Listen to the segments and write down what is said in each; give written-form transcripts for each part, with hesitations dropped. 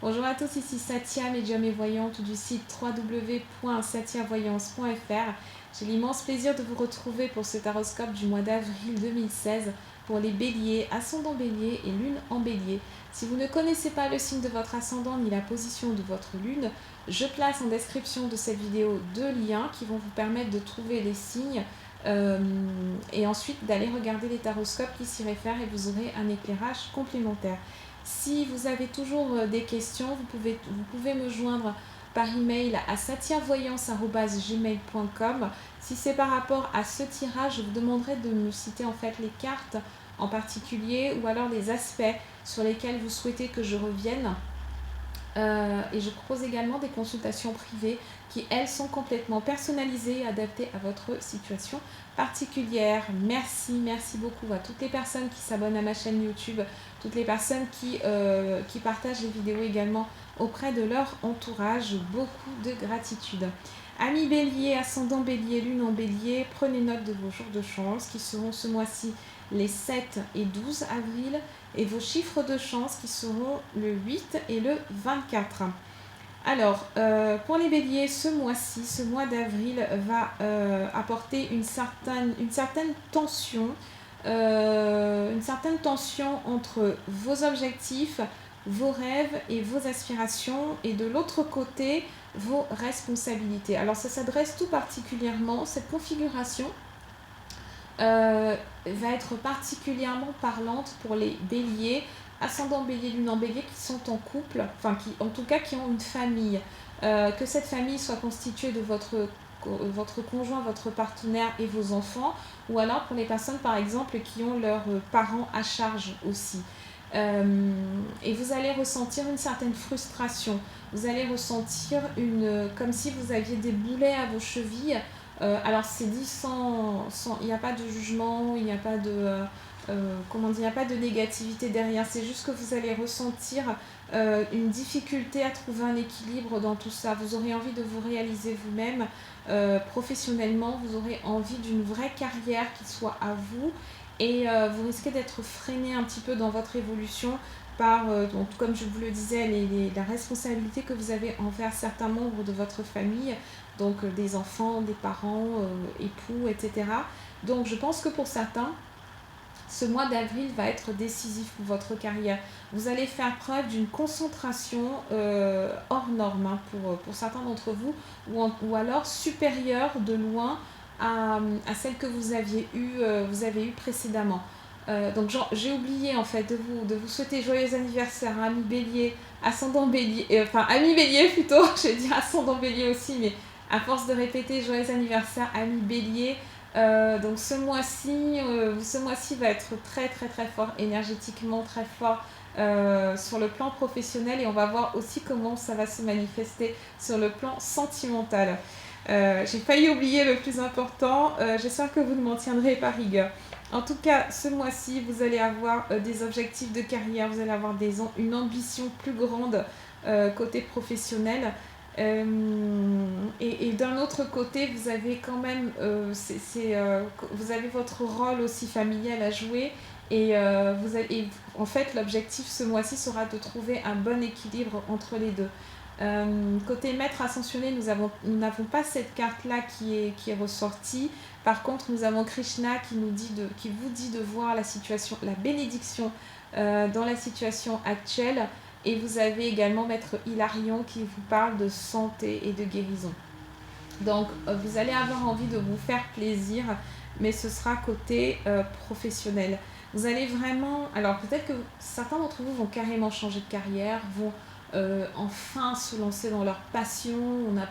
Bonjour à tous, ici Satia, médium et voyante du site www.satiavoyance.fr. J'ai l'immense plaisir de vous retrouver pour ce taroscope du mois d'avril 2016 pour les béliers, ascendant bélier et lune en bélier. Si vous ne connaissez pas le signe de votre ascendant ni la position de votre lune, je place en description de cette vidéo 2 liens qui vont vous permettre de trouver les signes et ensuite d'aller regarder les taroscopes qui s'y réfèrent et vous aurez un éclairage complémentaire. Si vous avez toujours des questions, vous pouvez me joindre par email à satiavoyance@gmail.com. Si c'est par rapport à ce tirage, je vous demanderai de me citer en fait les cartes en particulier ou alors les aspects sur lesquels vous souhaitez que je revienne. Et je propose également des consultations privées qui, elles, sont complètement personnalisées et adaptées à votre situation particulière. Merci beaucoup à toutes les personnes qui s'abonnent à ma chaîne YouTube, toutes les personnes qui partagent les vidéos également auprès de leur entourage. Beaucoup de gratitude. Amis bélier, ascendant bélier, lune en bélier, prenez note de vos jours de chance qui seront ce mois-ci les 7 et 12 avril et vos chiffres de chance qui seront le 8 et le 24. Alors, pour les béliers, ce mois-ci, ce mois d'avril va apporter une certaine tension, entre vos objectifs, vos rêves et vos aspirations et de l'autre côté, vos responsabilités. Alors, ça s'adresse tout particulièrement, cette configuration va être particulièrement parlante pour les béliers, ascendant bélier, lune en bélier qui sont en couple, enfin qui en tout cas qui ont une famille, que cette famille soit constituée de votre conjoint, votre partenaire et vos enfants, ou alors pour les personnes par exemple qui ont leurs parents à charge aussi. Et vous allez ressentir une certaine frustration, vous allez ressentir comme si vous aviez des boulets à vos chevilles. Alors c'est dit il n'y a pas de jugement, il n'y a pas de il n'y a pas de négativité derrière, c'est juste que vous allez ressentir une difficulté à trouver un équilibre dans tout ça. Vous aurez envie de vous réaliser vous-même professionnellement, vous aurez envie d'une vraie carrière qui soit à vous et vous risquez d'être freiné un petit peu dans votre évolution par, donc, comme je vous le disais, la responsabilité que vous avez envers certains membres de votre famille, donc des enfants, des parents, époux, etc. Donc je pense que pour certains, ce mois d'avril va être décisif pour votre carrière. Vous allez faire preuve d'une concentration hors norme hein, pour certains d'entre vous, ou alors supérieure de loin à celle que vous avez eue précédemment. Donc j'ai oublié en fait de vous souhaiter joyeux anniversaire à Ami Bélier, ascendant Bélier, Ami Bélier plutôt, je vais dire ascendant Bélier aussi, mais à force de répéter joyeux anniversaire Ami Bélier. Donc ce mois-ci va être très fort énergétiquement, très fort sur le plan professionnel, et on va voir aussi comment ça va se manifester sur le plan sentimental. J'ai failli oublier le plus important, j'espère que vous ne m'en tiendrez pas rigueur. En tout cas, ce mois-ci, vous allez avoir des objectifs de carrière, vous allez avoir une ambition plus grande côté professionnel. Et d'un autre côté, vous avez quand même, vous avez votre rôle aussi familial à jouer. Et en fait, l'objectif ce mois-ci sera de trouver un bon équilibre entre les deux. Côté maître ascensionné, nous n'avons pas cette carte-là qui est ressortie. Par contre, nous avons Krishna qui vous dit de voir la situation, la bénédiction dans la situation actuelle. Et vous avez également maître Hilarion qui vous parle de santé et de guérison. Donc, vous allez avoir envie de vous faire plaisir, mais ce sera côté professionnel. Vous allez vraiment... Alors, peut-être que certains d'entre vous vont carrément changer de carrière, vont enfin se lancer dans leur passion. On a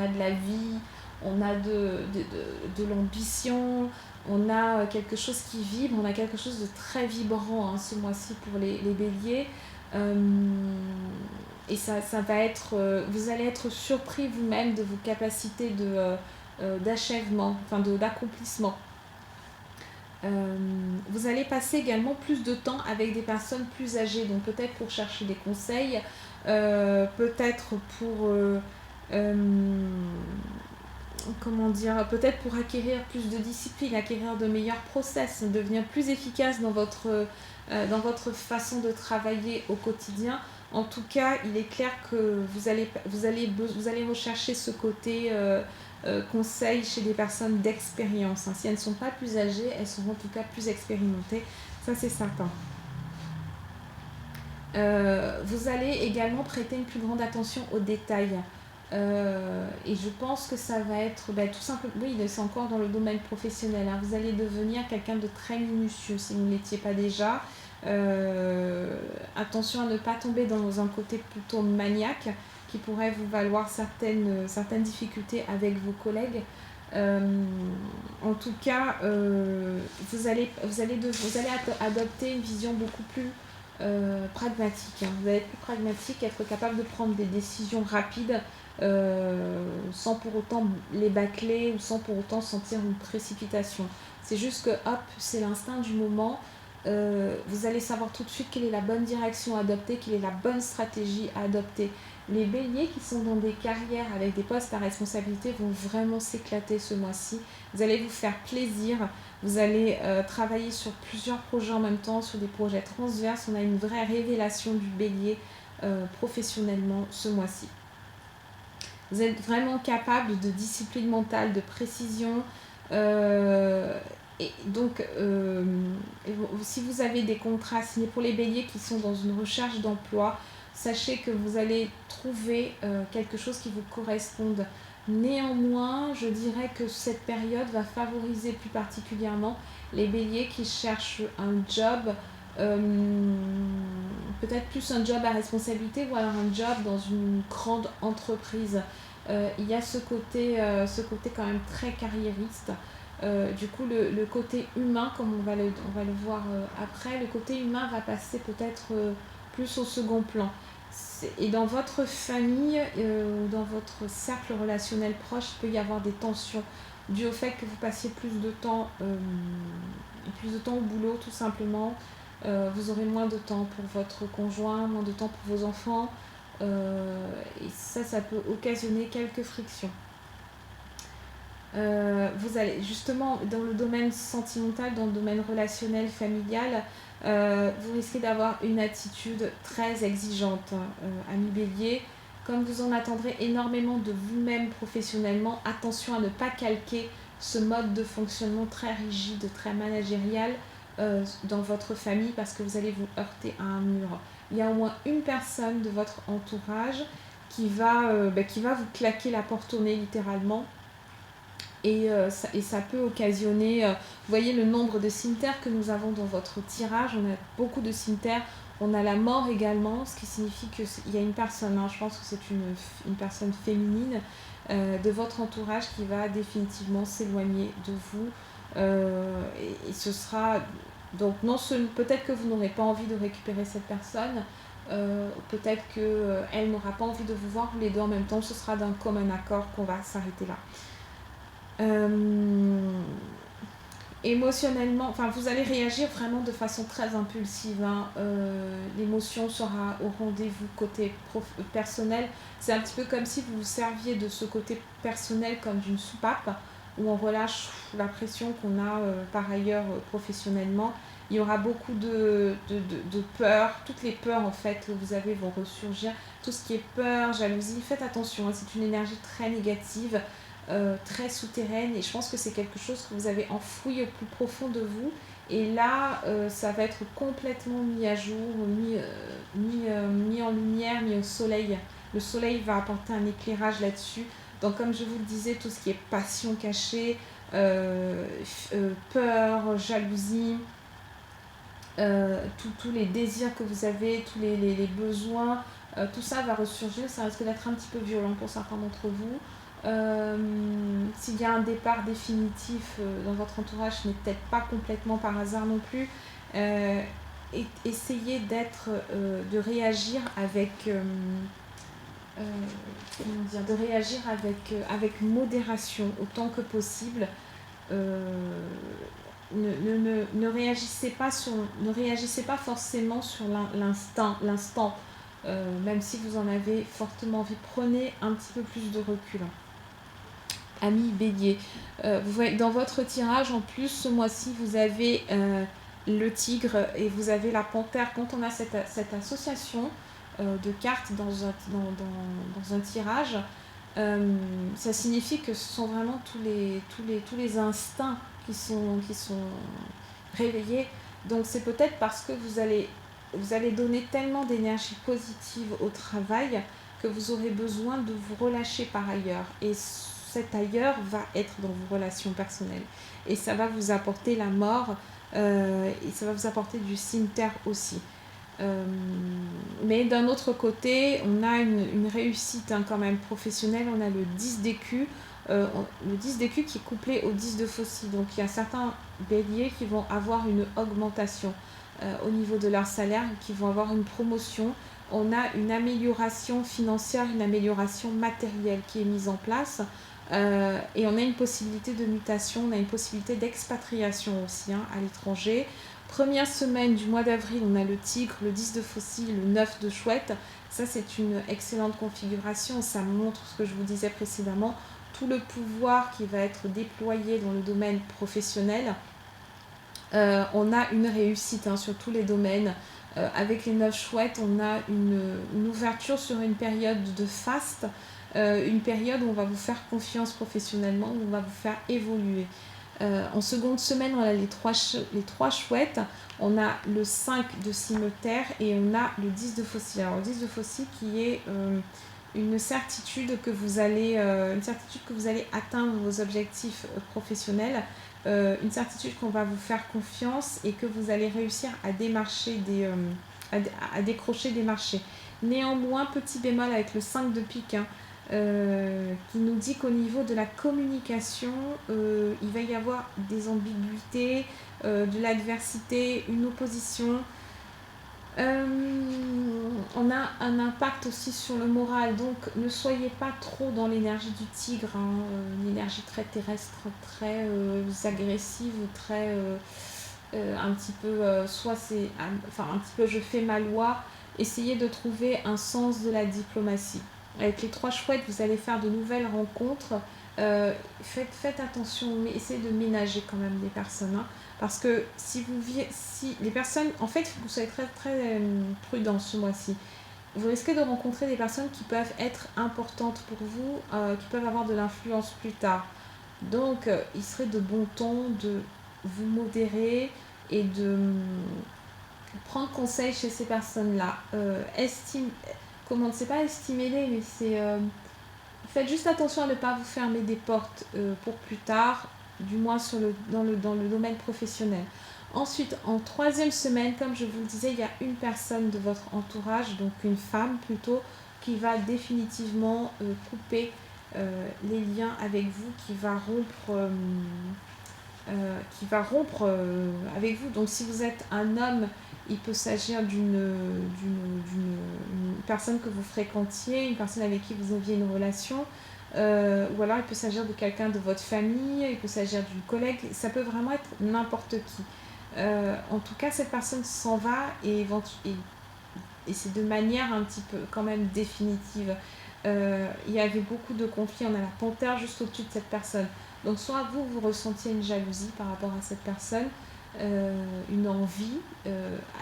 de la vie, on a de l'ambition, on a quelque chose qui vibre, on a quelque chose de très vibrant hein, ce mois-ci pour les béliers. Et ça va être... vous allez être surpris vous-même de vos capacités d'achèvement, d'accomplissement. Vous allez passer également plus de temps avec des personnes plus âgées, donc peut-être pour chercher des conseils, peut-être pour peut-être pour acquérir plus de discipline, acquérir de meilleurs process, devenir plus efficace dans votre façon de travailler au quotidien. En tout cas, il est clair que vous allez rechercher ce côté conseil chez des personnes d'expérience, hein. Si elles ne sont pas plus âgées, elles seront en tout cas plus expérimentées, ça c'est certain. Vous allez également prêter une plus grande attention aux détails. Et je pense que ça va être tout simplement, oui, c'est encore dans le domaine professionnel, hein. Vous allez devenir quelqu'un de très minutieux si vous ne l'étiez pas déjà. Attention à ne pas tomber dans un côté plutôt maniaque qui pourrait vous valoir certaines difficultés avec vos collègues. En tout cas, vous allez adopter une vision beaucoup plus pragmatique, hein. Vous allez être plus pragmatique, être capable de prendre des décisions rapides sans pour autant les bâcler ou sans pour autant sentir une précipitation. C'est juste que, hop, c'est l'instinct du moment. Vous allez savoir tout de suite quelle est la bonne direction à adopter, quelle est la bonne stratégie à adopter. Les béliers qui sont dans des carrières avec des postes à responsabilité vont vraiment s'éclater ce mois-ci. Vous allez vous faire plaisir, vous allez travailler sur plusieurs projets en même temps, sur des projets transverses. On a une vraie révélation du bélier professionnellement ce mois-ci. Vous êtes vraiment capable de discipline mentale, de précision. Et donc, si vous avez des contrats signés pour les béliers qui sont dans une recherche d'emploi, sachez que vous allez trouver quelque chose qui vous corresponde. Néanmoins, je dirais que cette période va favoriser plus particulièrement les béliers qui cherchent un job, peut-être plus un job à responsabilité ou alors un job dans une grande entreprise. Il y a ce côté quand même très carriériste. Du coup, le côté humain, comme on va le voir après, le côté humain va passer peut-être plus au second plan. Et dans votre famille ou dans votre cercle relationnel proche, il peut y avoir des tensions dues au fait que vous passiez plus de temps au boulot, tout simplement. Vous aurez moins de temps pour votre conjoint, moins de temps pour vos enfants. Et ça peut occasionner quelques frictions. Vous allez justement dans le domaine sentimental, dans le domaine relationnel, familial, vous risquez d'avoir une attitude très exigeante, ami bélier. Comme vous en attendrez énormément de vous-même professionnellement, attention à ne pas calquer ce mode de fonctionnement très rigide, très managérial dans votre famille parce que vous allez vous heurter à un mur. Il y a au moins une personne de votre entourage qui va vous claquer la porte au nez littéralement. Et ça peut occasionner, vous voyez le nombre de cimmetières que nous avons dans votre tirage, on a beaucoup de cimmetières, on a la mort également, ce qui signifie qu'il y a une personne, je pense que c'est une personne féminine de votre entourage qui va définitivement s'éloigner de vous. Et ce sera, donc non seulement, peut-être que vous n'aurez pas envie de récupérer cette personne, peut-être qu'elle n'aura pas envie de vous voir les deux en même temps, ce sera d'un commun accord qu'on va s'arrêter là. Émotionnellement, vous allez réagir vraiment de façon très impulsive, hein. L'émotion sera au rendez-vous côté personnel. C'est un petit peu comme si vous vous serviez de ce côté personnel comme d'une soupape où on relâche la pression qu'on a par ailleurs professionnellement. Il y aura beaucoup de peur, toutes les peurs en fait que vous avez vont ressurgir, tout ce qui est peur, jalousie, faites attention, hein, c'est une énergie très négative. Très souterraine et je pense que c'est quelque chose que vous avez enfoui au plus profond de vous et là ça va être complètement mis à jour, mis en lumière, mis au soleil. Le soleil va apporter un éclairage là-dessus. Donc comme je vous le disais, tout ce qui est passion cachée, peur, jalousie, tous les désirs que vous avez, tous les besoins, tout ça va ressurgir. Ça risque d'être un petit peu violent pour certains d'entre vous. S'il y a un départ définitif dans votre entourage, ce n'est peut-être pas complètement par hasard non plus. Essayez de réagir avec modération autant que possible. Ne réagissez pas forcément sur l'instant, même si vous en avez fortement envie. Prenez un petit peu plus de recul. Ami bélier, vous voyez, dans votre tirage en plus ce mois-ci vous avez le tigre et vous avez la panthère. Quand on a cette association, de cartes dans un tirage, ça signifie que ce sont vraiment tous les instincts qui sont réveillés. Donc c'est peut-être parce que vous allez donner tellement d'énergie positive au travail que vous aurez besoin de vous relâcher par ailleurs. Et cet ailleurs va être dans vos relations personnelles. Et ça va vous apporter la mort, et ça va vous apporter du cimetière aussi. Euh, mais d'un autre côté, on a une réussite quand même professionnelle. On a le 10 d'écu, le 10 d'écu qui est couplé au 10 de faucille. Donc il y a certains béliers qui vont avoir une augmentation au niveau de leur salaire, qui vont avoir une promotion. On a une amélioration financière, une amélioration matérielle qui est mise en place. Et on a une possibilité de mutation, on a une possibilité d'expatriation aussi à l'étranger. Première semaine du mois d'avril, on a le tigre, le 10 de faucille, le 9 de chouette. Ça, c'est une excellente configuration. Ça montre ce que je vous disais précédemment, tout le pouvoir qui va être déployé dans le domaine professionnel. On a une réussite sur tous les domaines. Avec les 9 chouettes, on a une ouverture sur une période de faste, une période où on va vous faire confiance professionnellement, où on va vous faire évoluer. En seconde semaine, on a les trois chouettes, on a le 5 de cimeterre et on a le 10 de faucille. Alors le 10 de faucille qui est une certitude que vous allez atteindre vos objectifs professionnels, une certitude qu'on va vous faire confiance et que vous allez réussir à démarcher à décrocher des marchés. Néanmoins, petit bémol avec le 5 de pique, qui nous dit qu'au niveau de la communication, il va y avoir des ambiguïtés, de l'adversité, une opposition. On a un impact aussi sur le moral, donc ne soyez pas trop dans l'énergie du tigre, une énergie très terrestre, très agressive, très un petit peu, soit c'est un petit peu je fais ma loi. Essayez de trouver un sens de la diplomatie. Avec les trois chouettes, vous allez faire de nouvelles rencontres. Faites attention, mais essayez de ménager quand même les personnes. Parce que si les personnes, en fait, vous soyez très, très prudent ce mois-ci. Vous risquez de rencontrer des personnes qui peuvent être importantes pour vous, qui peuvent avoir de l'influence plus tard. Donc, il serait de bon ton de vous modérer et de prendre conseil chez ces personnes-là. C'est pas estimer-les, mais c'est faites juste attention à ne pas vous fermer des portes pour plus tard, du moins dans le domaine professionnel. Ensuite, en troisième semaine, comme je vous le disais, il y a une personne de votre entourage, donc une femme plutôt, qui va définitivement couper les liens avec vous, qui va rompre avec vous. Donc si vous êtes un homme, il peut s'agir d'une personne que vous fréquentiez, une personne avec qui vous aviez une relation, ou alors il peut s'agir de quelqu'un de votre famille, il peut s'agir d'une collègue, ça peut vraiment être n'importe qui. En tout cas, cette personne s'en va et c'est de manière un petit peu quand même définitive. Il y avait beaucoup de conflits, on a la panthère juste au-dessus de cette personne. Donc soit vous ressentiez une jalousie par rapport à cette personne, une envie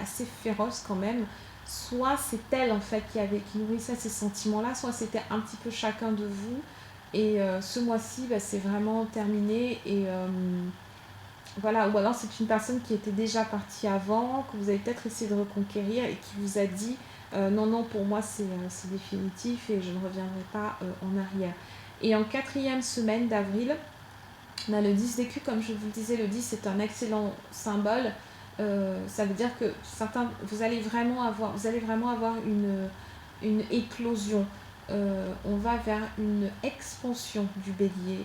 assez féroce quand même, soit c'est elle en fait qui nourrissait ces sentiments-là, soit c'était un petit peu chacun de vous. Et ce mois-ci, c'est vraiment terminé. Et voilà, ou alors c'est une personne qui était déjà partie avant, que vous avez peut-être essayé de reconquérir et qui vous a dit non, pour moi c'est définitif et je ne reviendrai pas en arrière. Et en quatrième semaine d'avril, on a le 10 d'écu, comme je vous le disais, le 10 c'est un excellent symbole. Ça veut dire que vous allez vraiment avoir une éclosion. On va vers une expansion du bélier.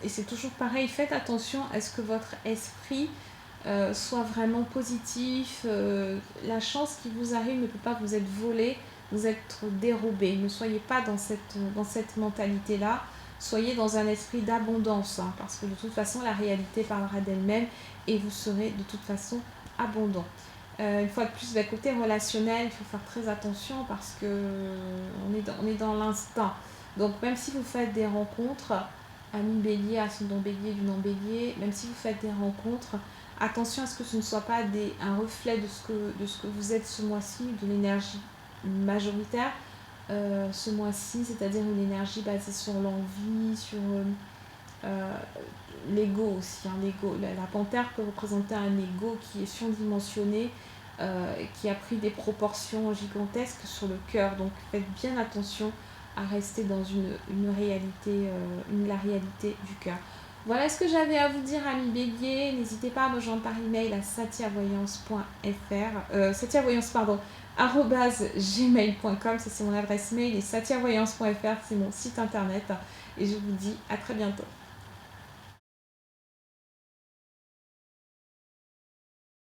Et c'est toujours pareil, faites attention à ce que votre esprit soit vraiment positif. La chance qui vous arrive ne peut pas vous être volée, vous être dérobée. Ne soyez pas dans cette mentalité-là. Soyez dans un esprit d'abondance, parce que de toute façon, la réalité parlera d'elle-même et vous serez de toute façon abondant. Une fois de plus, côté relationnel, il faut faire très attention parce que on est dans l'instinct. Donc même si vous faites des rencontres, ami bélier, ascendant bélier, du non bélier, même si vous faites des rencontres, attention à ce que ce ne soit pas un reflet de ce que vous êtes ce mois-ci, de l'énergie majoritaire ce mois-ci, c'est-à-dire une énergie basée sur l'envie, sur l'ego aussi. Hein, l'ego. La panthère peut représenter un ego qui est surdimensionné, qui a pris des proportions gigantesques sur le cœur. Donc faites bien attention à rester dans la réalité du cœur. Voilà ce que j'avais à vous dire, amis béliers. N'hésitez pas à me joindre par email à satiavoyance, pardon, @gmail.com, ça c'est mon adresse mail, et satiavoyance.fr c'est mon site internet. Et je vous dis à très bientôt.